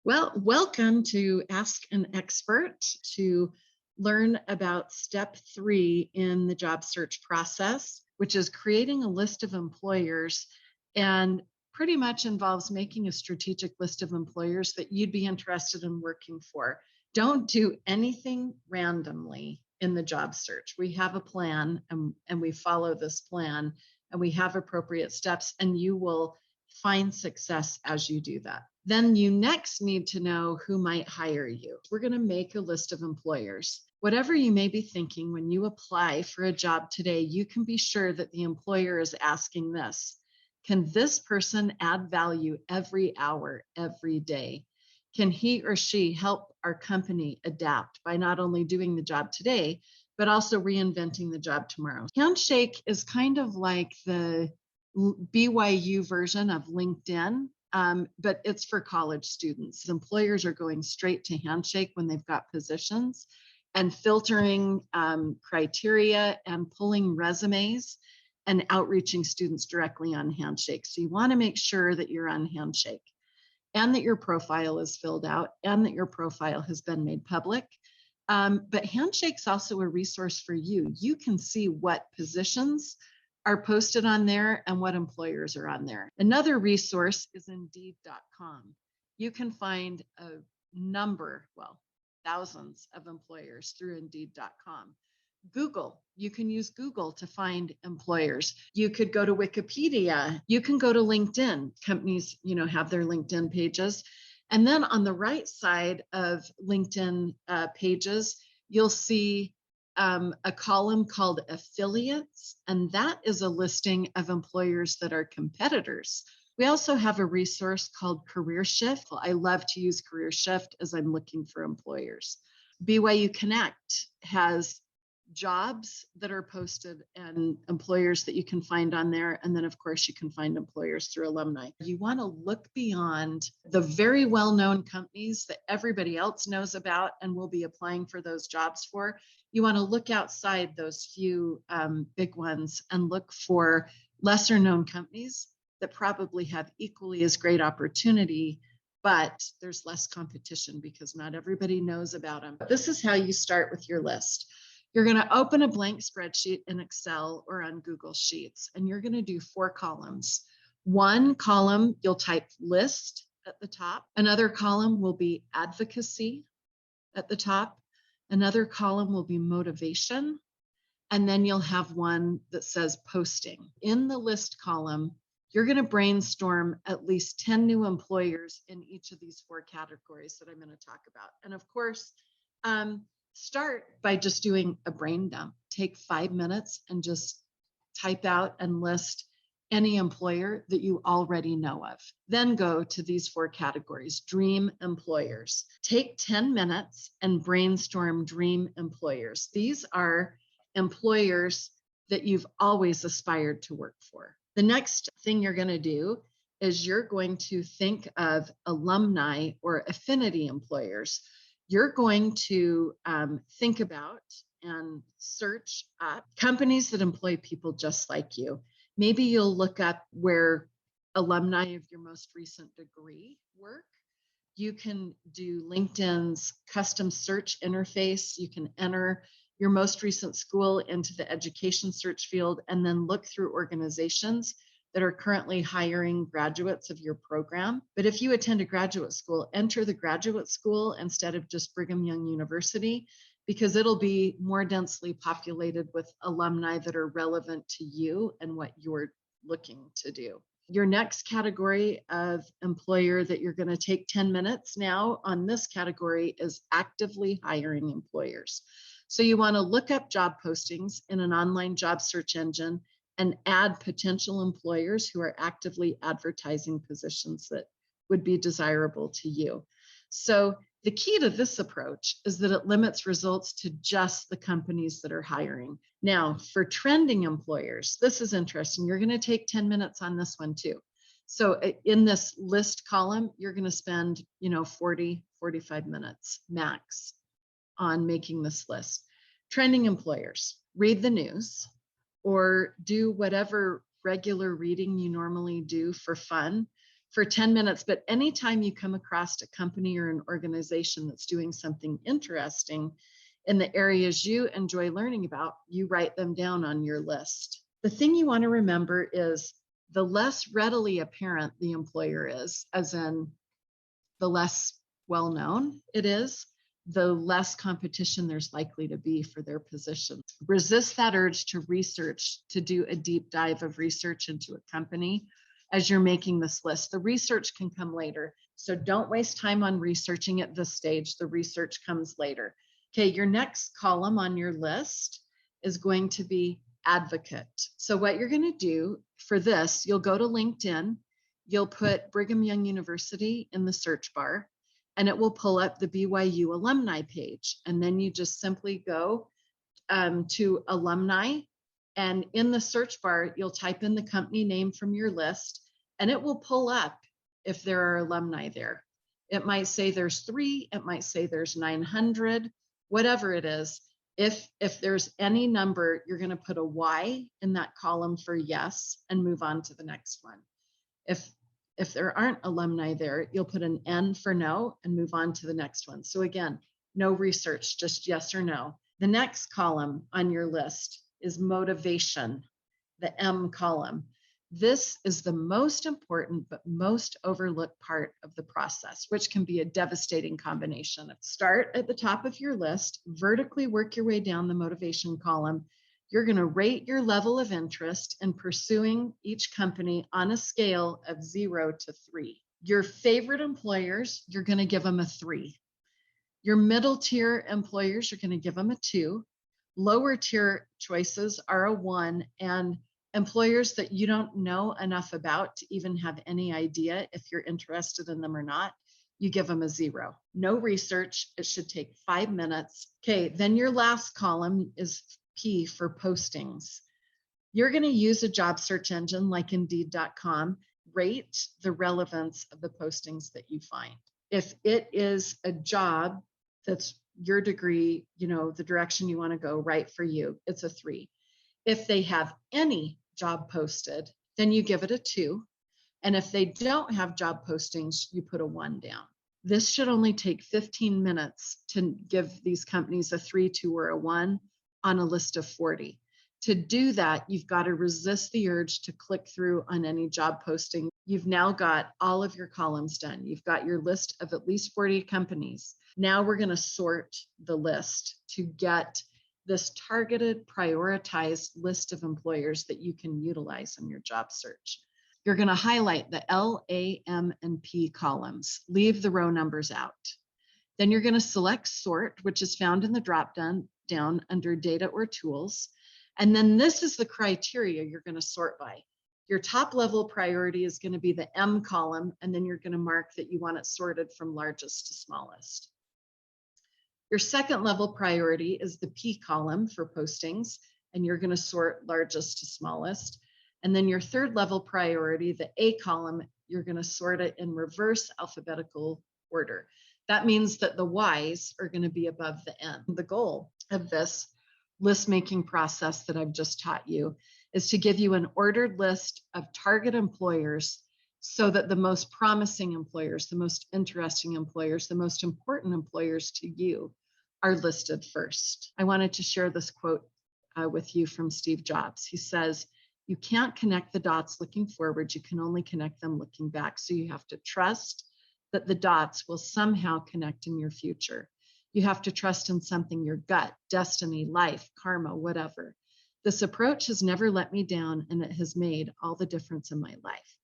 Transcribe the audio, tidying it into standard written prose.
Well, welcome to Ask an Expert to learn about step 3 in the job search process, which is creating a list of employers and pretty much involves making a strategic list of employers that you'd be interested in working for. Don't do anything randomly in the job search. We have a plan and we follow this plan and we have appropriate steps, and you will find success as you do that. Then you next need to know who might hire you. We're going to make a list of employers. Whatever you may be thinking when you apply for a job today, you can be sure that the employer is asking this: can this person add value every hour, every day? Can he or she help our company adapt by not only doing the job today, but also reinventing the job tomorrow? Handshake is kind of like the BYU version of LinkedIn, but it's for college students. Employers are going straight to Handshake when they've got positions and filtering criteria and pulling resumes and outreaching students directly on Handshake. So you want to make sure that you're on Handshake and that your profile is filled out and that your profile has been made public. But Handshake's also a resource for you. You can see what positions are posted on there and what employers are on there. Another resource is Indeed.com. You can find a number, thousands of employers through Indeed.com. Google, you can use Google to find employers. You could go to Wikipedia. You can go to LinkedIn. Companies, have their LinkedIn pages. And then on the right side of LinkedIn pages, you'll see a column called affiliates, and that is a listing of employers that are competitors. We also have a resource called Career Shift. I love to use Career Shift as I'm looking for employers. BYU Connect has jobs that are posted and employers that you can find on there. And then, of course, you can find employers through alumni. You want to look beyond the very well-known companies that everybody else knows about and will be applying for those jobs for. You want to look outside those few big ones and look for lesser known companies that probably have equally as great opportunity, but there's less competition because not everybody knows about them. This is how you start with your list. You're going to open a blank spreadsheet in Excel or on Google Sheets, and you're going to do 4 columns. One column, you'll type list at the top. Another column will be advocacy at the top. Another column will be motivation. And then you'll have one that says posting. In the list column, you're going to brainstorm at least 10 new employers in each of these 4 categories that I'm going to talk about. And of course, start by just doing a brain dump. Take 5 minutes and just type out and list any employer that you already know of. Then go to these 4 categories: dream employers. Take 10 minutes and brainstorm dream employers. These are employers that you've always aspired to work for. The next thing you're going to do is you're going to think of alumni or affinity employers. You're going to think about and search up companies that employ people just like you. Maybe you'll look up where alumni of your most recent degree work. You can do LinkedIn's custom search interface. You can enter your most recent school into the education search field and then look through organizations that are currently hiring graduates of your program. But if you attend a graduate school, enter the graduate school instead of just Brigham Young University, because it'll be more densely populated with alumni that are relevant to you and what you're looking to do. Your next category of employer that you're going to take 10 minutes now on this category is actively hiring employers. So you want to look up job postings in an online job search engine and add potential employers who are actively advertising positions that would be desirable to you. So the key to this approach is that it limits results to just the companies that are hiring. Now, for trending employers, this is interesting. You're going to take 10 minutes on this one too. So in this list column, you're going to spend, 40, 45 minutes max on making this list. Trending employers, read the news or do whatever regular reading you normally do for fun. for 10 minutes. But anytime you come across a company or an organization that's doing something interesting in the areas you enjoy learning about, you write them down on your list. The thing you want to remember is the less readily apparent the employer is, as in the less well-known it is, the less competition there's likely to be for their position. Resist that urge to research, to do a deep dive of research into a company as you're making this list. The research can come later. So don't waste time on researching at this stage. The research comes later. Okay, your next column on your list is going to be advocate. So what you're going to do for this, you'll go to LinkedIn, you'll put Brigham Young University in the search bar, and it will pull up the BYU alumni page. And then you just simply go to alumni, and in the search bar, you'll type in the company name from your list, and it will pull up if there are alumni there. It might say there's 3, it might say there's 900, whatever it is. If there's any number, you're going to put a Y in that column for yes and move on to the next one. If there aren't alumni there, you'll put an N for no and move on to the next one. So again, no research, just yes or no. The next column on your list is motivation, the M column. This is the most important but most overlooked part of the process, which can be a devastating combination. Start at the top of your list, vertically work your way down the motivation column. You're going to rate your level of interest in pursuing each company on a scale of 0 to 3. Your favorite employers, you're going to give them a 3. Your middle tier employers, you're going to give them a 2. Lower tier choices are a 1, and employers that you don't know enough about to even have any idea if you're interested in them or not, you give them a 0. No research. It should take 5 minutes. Okay, then your last column is P for postings. You're going to use a job search engine like Indeed.com. Rate the relevance of the postings that you find. If it is a job that's your degree, the direction you want to go, right for you, it's a 3. If they have any job posted, then you give it a 2. And if they don't have job postings, you put a 1 down. This should only take 15 minutes to give these companies a 3, 2, or a 1 on a list of 40. To do that, you've got to resist the urge to click through on any job posting. You've now got all of your columns done. You've got your list of at least 40 companies. Now we're going to sort the list to get this targeted, prioritized list of employers that you can utilize in your job search. You're going to highlight the L, A, M, and P columns. Leave the row numbers out. Then you're going to select sort, which is found in the drop-down under data or tools. And then this is the criteria you're going to sort by. Your top level priority is going to be the M column, and then you're going to mark that you want it sorted from largest to smallest. Your second level priority is the P column for postings, and you're going to sort largest to smallest. And then your third level priority, the A column, you're going to sort it in reverse alphabetical order. That means that the Y's are going to be above the N. The goal of this list making process that I've just taught you is to give you an ordered list of target employers so that the most promising employers, the most interesting employers, the most important employers to you are listed first. I wanted to share this quote with you from Steve Jobs. He says, "You can't connect the dots looking forward, you can only connect them looking back. So you have to trust that the dots will somehow connect in your future. You have to trust in something, your gut, destiny, life, karma, whatever. This approach has never let me down, and it has made all the difference in my life."